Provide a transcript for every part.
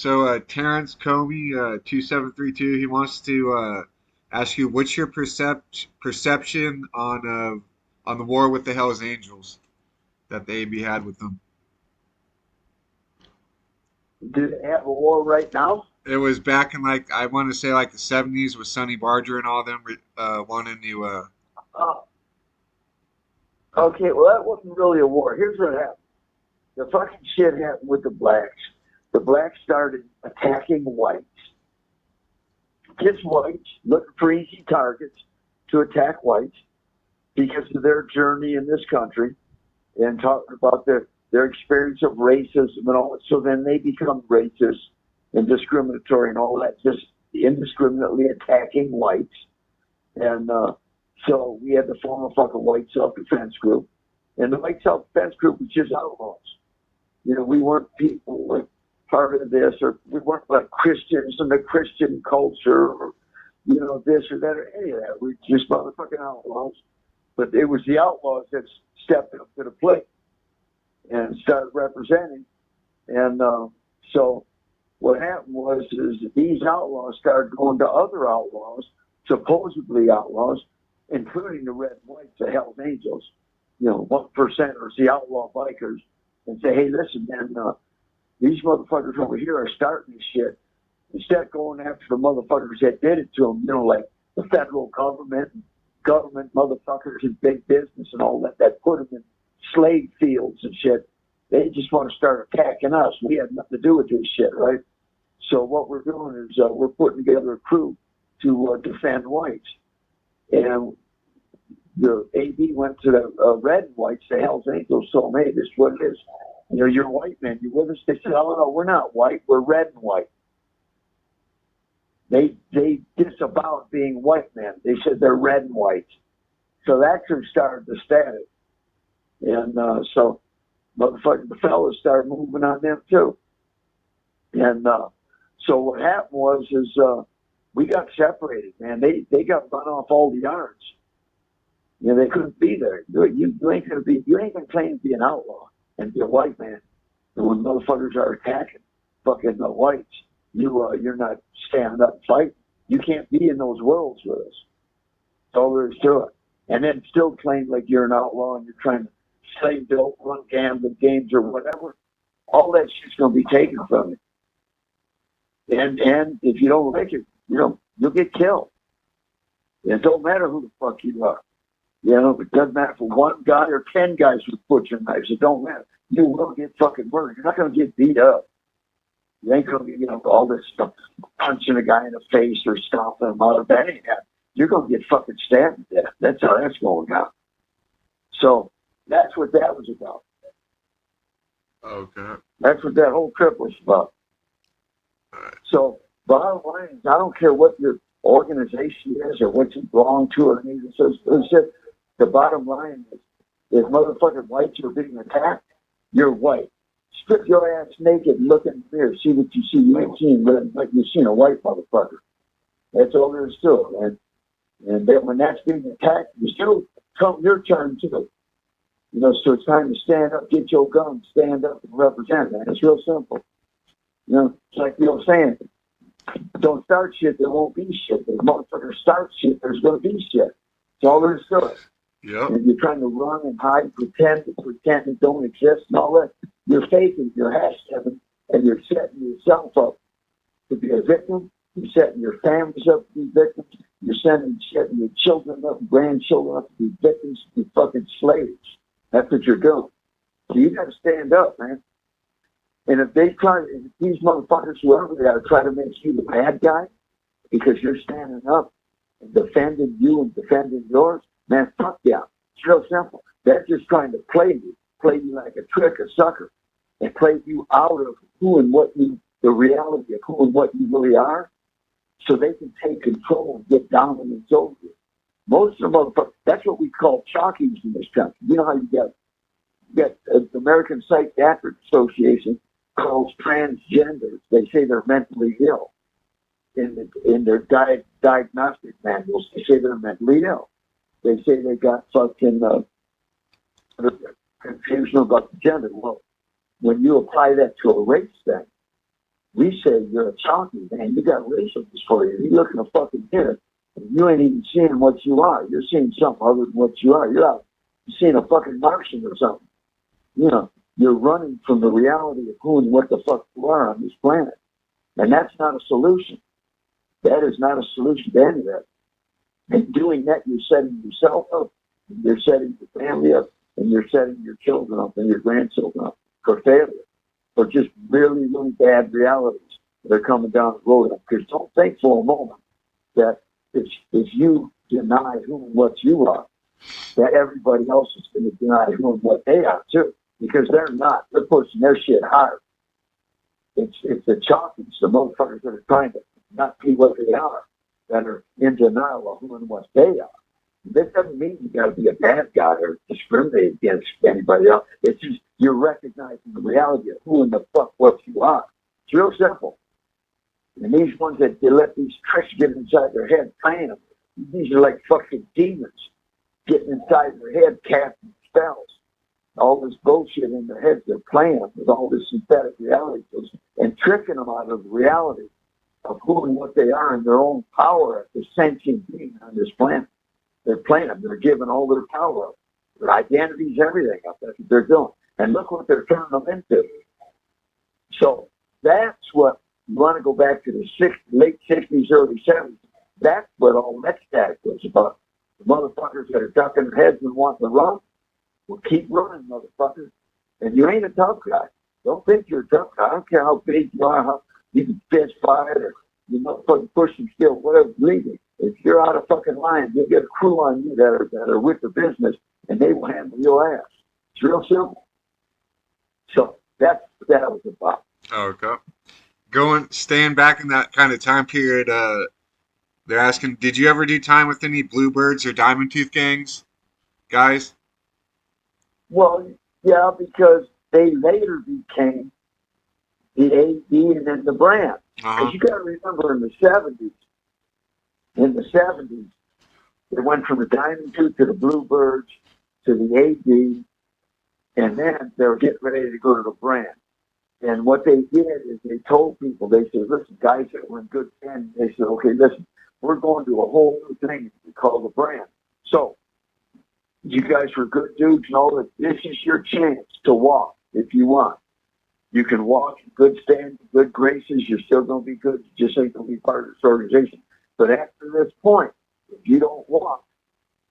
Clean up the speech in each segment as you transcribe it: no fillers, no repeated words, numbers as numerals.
Terrence Comey, 2732, he wants to ask you, what's your perception on the war with the Hells Angels that the AB had with them? Do they have a war right now? It was back in like I want to say like the 70s with Sonny Barger and all them wanting to. Uh, okay, well, that wasn't really a war. Here's what happened. The fucking shit happened with the blacks. The blacks started attacking whites. Just whites, looking for easy targets to attack whites because of their journey in this country and talking about their experience of racism and all that. So then they become racist and discriminatory and all that, just indiscriminately attacking whites. And so we had to form a fucking white self-defense group. And the white self-defense group was just outlaws. You know, we weren't people like part of this, or we weren't like Christians in the Christian culture, or, you know, this or that, or any of that. We just motherfucking outlaws. But it was the outlaws that stepped up to the plate and started representing. And so what happened was is these outlaws started going to other outlaws, supposedly outlaws, including the Red and Whites, the Hells Angels, you know, 1%ers, the outlaw bikers, and say, hey, listen, man, these motherfuckers over here are starting this shit. Instead of going after the motherfuckers that did it to them, you know, like the federal government, government motherfuckers and big business and all that, that put them in slave fields and shit. They just want to start attacking us. We had nothing to do with this shit, right? So what we're doing is we're putting together a crew to defend whites. And the AB went to the Red and Whites, the Hells Angels, told them, hey, this is what it is. You know, you're white, man. You with us? They said, oh, no, we're not white. We're red and white. They disavowed being white men. They said they're red and white. So that crew started the static. And so motherfucking the fellas started moving on them too. And so what happened was we got separated, man. They got run off all the yards. You know, they couldn't be there. You ain't gonna claim to be an outlaw and be a white man. And when motherfuckers are attacking fucking the whites, you're not standing up and fighting. You can't be in those worlds with us. That's all there is to it. And then still claim like you're an outlaw and you're trying to slave dope, run gambling games or whatever. All that shit's gonna be taken from you. And if you don't like it, you know, you'll get killed. It don't matter who the fuck you are. You know, it doesn't matter for one guy or 10 guys with butcher knives. It don't matter. You will get fucking murdered. You're not going to get beat up. You ain't going to get, you know, all this stuff, punching a guy in the face or stomping him out of that. Ain't happening. You're going to get fucking stabbed to death. That's how that's going down. So that's what that was about. Okay. That's what that whole trip was about. Right. So bottom line is, I don't care what your organization is or what you belong to or anything. So the bottom line is, if motherfucking whites are being attacked, you're white. Strip your ass naked and look in the mirror, see what you see. You ain't seen like you've seen a white motherfucker. That's all there is to it. And then when that's being attacked, you still come your turn too. You know, so it's time to stand up, get your gun, stand up and represent, man. It's real simple. You know, it's like the old saying, don't start shit, there won't be shit. If motherfucker starts shit, there's going to be shit. That's all there is to it. Yep. And you're trying to run and hide, pretend it don't exist and all that. You're faking your hashtagging and you're setting yourself up to be a victim. You're setting your families up to be victims. You're setting your children up, grandchildren up to be victims, to be fucking slaves. That's what you're doing. So you got to stand up, man. And if these motherfuckers, whoever they are, try to make you the bad guy because you're standing up and defending you and defending yours, man, fuck yeah. It's real simple. They're just trying to play you like a trick, a sucker, and play you out of the reality of who and what you really are, so they can take control and get dominance over you. Most of the motherfuckers, that's what we call chalkies in this country. You know how you get the American Psychiatric Association calls transgenders. They say they're mentally ill. In their diagnostic manuals, they say they're mentally ill. They say they got fucking confusion about the gender. Well, when you apply that to a race thing, We say you're a chalky, man. You got racial dysphoria. You look in a fucking mirror, and you ain't even seeing what you are. You're seeing something other than what you are. You're out. You're seeing a fucking Martian or something. You know, you're running from the reality of who and what the fuck you are on this planet, and that's not a solution. That is not a solution to any of that. And doing that, you're setting yourself up, and you're setting your family up, and you're setting your children up and your grandchildren up for failure, for just really, really bad realities that are coming down the road. Because don't think for a moment that if you deny who and what you are, that everybody else is going to deny who and what they are too. Because they're not. They're pushing their shit hard. It's the chalkies, the motherfuckers that are trying to not be what they are, that are in denial of who and what they are. That doesn't mean you got to be a bad guy or discriminate against anybody else. It's just you're recognizing the reality of who in the fuck what you are. It's real simple. And these ones that they let these tricks get inside their head, playing them. These are like fucking demons getting inside their head, casting spells. All this bullshit in their heads, they're playing them with all this synthetic reality and tricking them out of the reality of who and what they are and their own power as a sentient being on this planet. They're playing them. They're giving all their power up, their identities, everything up. That's what they're doing. And look what they're turning them into. So that's what you want to go back to the late 60s, early 70s. That's what all that static was about. The motherfuckers that are ducking their heads and wanting to run will keep running, motherfuckers. And you ain't a tough guy. Don't think you're a tough guy. I don't care how big you are, how you can fist fight or you motherfucking pushing skill, whatever, believe me. If you're out of fucking line, you'll get a crew on you that are with the business, and they will handle your ass. It's real simple. So that's what that was about. Okay. Staying back in that kind of time period, they're asking, did you ever do time with any Bluebirds or Diamond Tooth gangs, guys? Well, yeah, because they later became the AD and then the brand. Because Uh-huh. you got to remember in the 70s, it went from the Diamond Tooth to the Bluebirds to the AD, and then they were getting ready to go to the brand. And what they did is they told people, they said, listen, guys that were in good standing, they said, okay, listen, we're going to a whole new thing we call the brand. So you guys were good dudes and all that. This is your chance to walk if you want. You can walk in good standing, good graces. You're still going to be good. You just ain't going to be part of this organization. But after this point, if you don't walk,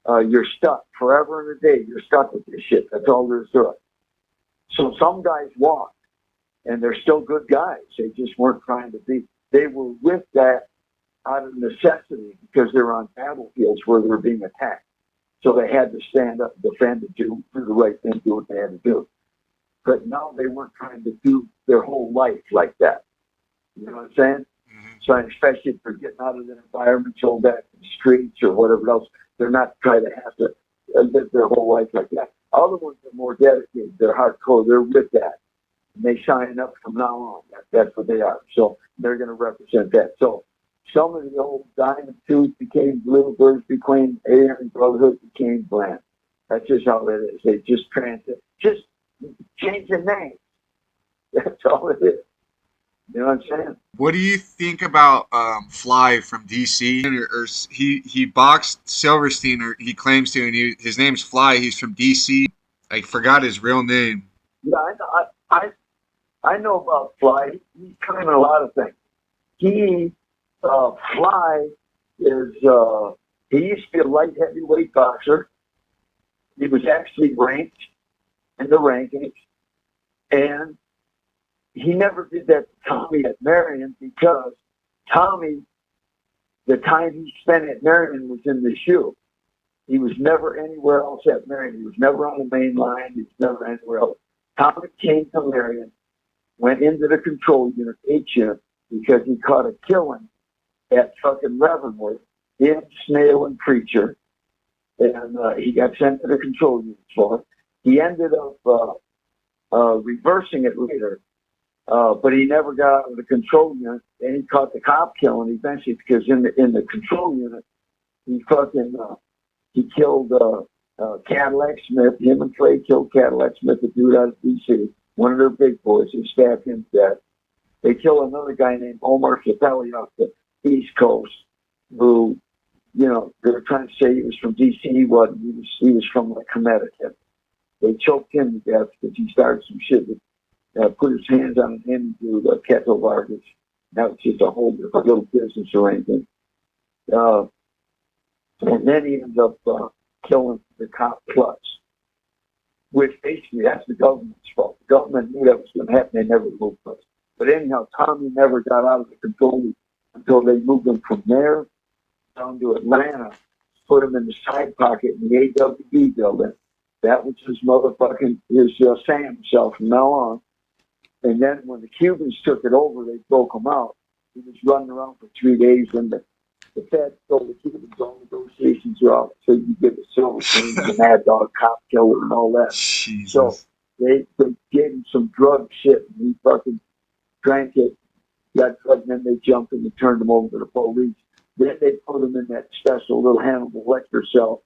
you're stuck forever and a day. You're stuck with this shit. That's all there is to it. So some guys walked, and they're still good guys. They just weren't trying to be. They were with that out of necessity because they were on battlefields where they were being attacked. So they had to stand up, defend, and do the right thing, do what they had to do. But now they weren't trying to do their whole life like that. You know what I'm saying? Mm-hmm. So especially if they're getting out of their environment, sold back to the streets or whatever else, they're not trying to have to live their whole life like that. Other ones are more dedicated. They're hardcore. They're with that. And they sign up from now on. That's what they are. So they're going to represent that. So some of the old Diamond Tooth became Bluebirds, became Aryan Brotherhood, became Bland. That's just how it is. They just just change the name. That's all it is. You know what I'm saying? What do you think about Fly from DC? Or he boxed Silverstein, or he claims to, and his name's Fly. He's from DC. I forgot his real name. Yeah, I know about Fly. He's claiming a lot of things. He Fly is he used to be a light heavyweight boxer. He was actually ranked in the rankings, and he never did that to Tommy at Marion because Tommy, the time he spent at Marion was in the shoe. He was never anywhere else at Marion. He was never on the main line. He was never anywhere else. Tommy came to Marion, went into the control unit, H-unit, because he caught a killing at fucking Leavenworth, him, Snail, and Preacher. And he got sent to the control unit for it. He ended up reversing it later, but he never got out of the control unit. And he caught the cop killing eventually because in the control unit, he killed Cadillac Smith. Him and Clay killed Cadillac Smith, the dude out of D.C., one of their big boys. He stabbed him to death. They kill another guy named Omar Capelli off the East Coast, who, you know, they were trying to say he was from D.C. He wasn't. He was from like Connecticut. They choked him to death because he started some shit that put his hands on an interview with Keto Vargas. That was just a whole different little business arrangement. And then he ended up killing the cop plus, which basically that's the government's fault. The government knew that was going to happen. They never moved us. But anyhow, Tommy never got out of the control until they moved him from there down to Atlanta, put him in the side pocket in the AWB building. That was his motherfucking, his Sam himself from now on. And then when the Cubans took it over, they broke him out. He was running around for 3 days, and the Fed told the Cubans all negotiations are off until you get the Silverstein, the Mad Dog cop killer and all that. Jesus. So they gave him some drug shit, and he fucking drank it, got drugged, and then they jumped him and turned him over to the police. Then they put him in that special little Hannibal Lecter cell,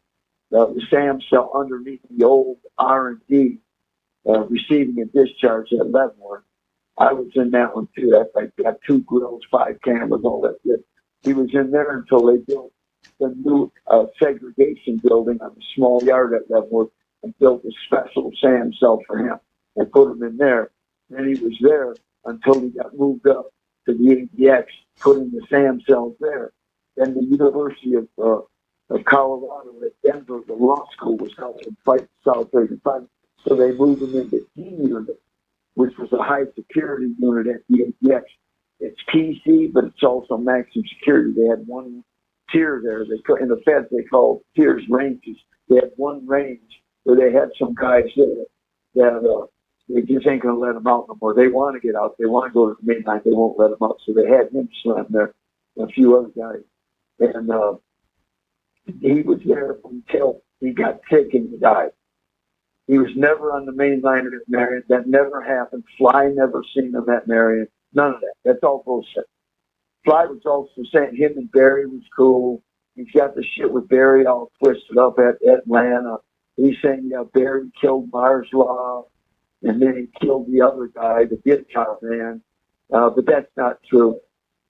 the Sam cell underneath the old R&D, receiving a discharge at Leavenworth. I was in that one too. I got 2 grills, 5 cameras, all that shit. He was in there until they built the new segregation building on the small yard at Leavenworth and built a special Sam cell for him and put him in there. Then he was there until he got moved up to the ADX, putting the Sam cells there. Then the University of Colorado at Denver, the law school, was helping fight South 35. So they moved him into D unit, which was a high security unit at the ATX. It's PC, but it's also maximum security. They had one tier there. In the Feds, they called tiers ranges. They had one range where they had some guys that they just ain't going to let them out no more. They want to get out. They want to go to the main line. They won't let them out. So they had him slam there and a few other guys. And he was there until he got sick and he died. He was never on the main line at Marion. That never happened. Fly never seen him at Marion. None of that. That's all bullshit. Fly was also saying him and Barry was cool. He's got the shit with Barry all twisted up at Atlanta. He's saying, yeah, Barry killed Marslaw, and then he killed the other guy, the guitar man. But that's not true.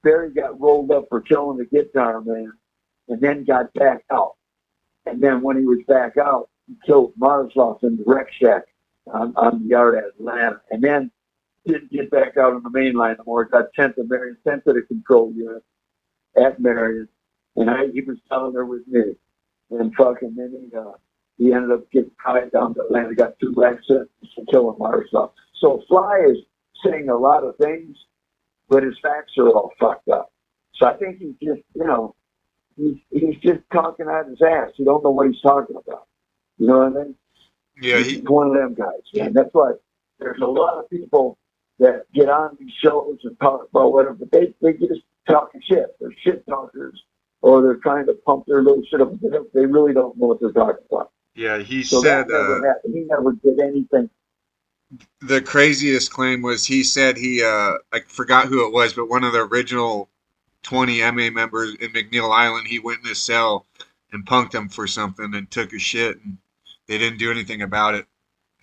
Barry got rolled up for killing the guitar man and then got back out. And then when he was back out, he killed Marslaw in the wreck shack on the yard at Atlanta. And then didn't get back out on the main line anymore. Got sent to Marion, sent to the control unit at Marion. And he was down there with me. And fucking then he ended up getting tied down to Atlanta, got 2 life sentences for killing Marslaw. So Fly is saying a lot of things, but his facts are all fucked up. So I think he's just, you know, he's just talking out his ass. You don't know what he's talking about. You know what I mean? Yeah, he's one of them guys, man. That's why there's a lot of people that get on these shows and talk about whatever, but they just talking shit. They're shit talkers, or they're trying to pump their little shit up. They really don't know what they're talking about. yeah. He So said that never happened. He never did anything. the craziest claim was he said I forgot who it was, but one of the original 20 MA members in McNeil Island, he went in his cell and punked him for something and took his shit, and they didn't do anything about it.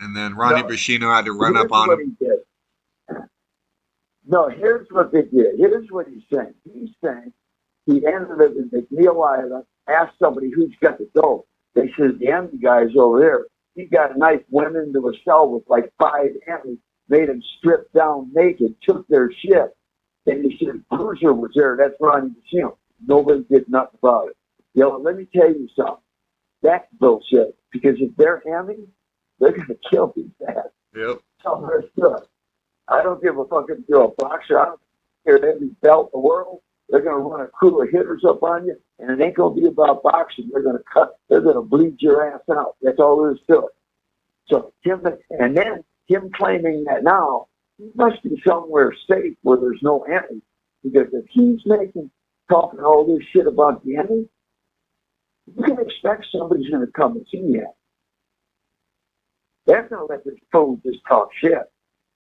And then Ronnie No, Bashino had to run here's up on what him. he did. No, here's what they did. Here's what he's saying. He's saying he ended up in McNeil Island, asked somebody who's got the dope. They said the empty guy's over there. He got a knife, went into a cell with like 5 enemies, made him strip down naked, took their shit. And he said, Bruiser was there. That's Ronnie Bashino. Nobody did nothing about it. Yo, let me tell you something. That's bullshit. Because if they're Emmy, they're going to kill these guys. Yep. So that's good. I don't give a fuck if you're a boxer. I don't care every belt in the world. They're going to run a crew of hitters up on you, and it ain't going to be about boxing. They're going to bleed your ass out. That's all there is to it. So him claiming that now, he must be somewhere safe where there's no enemy. Because if he's talking all this shit about the enemy, you can expect somebody's going to come and see you. They're going to let this fool just talk shit.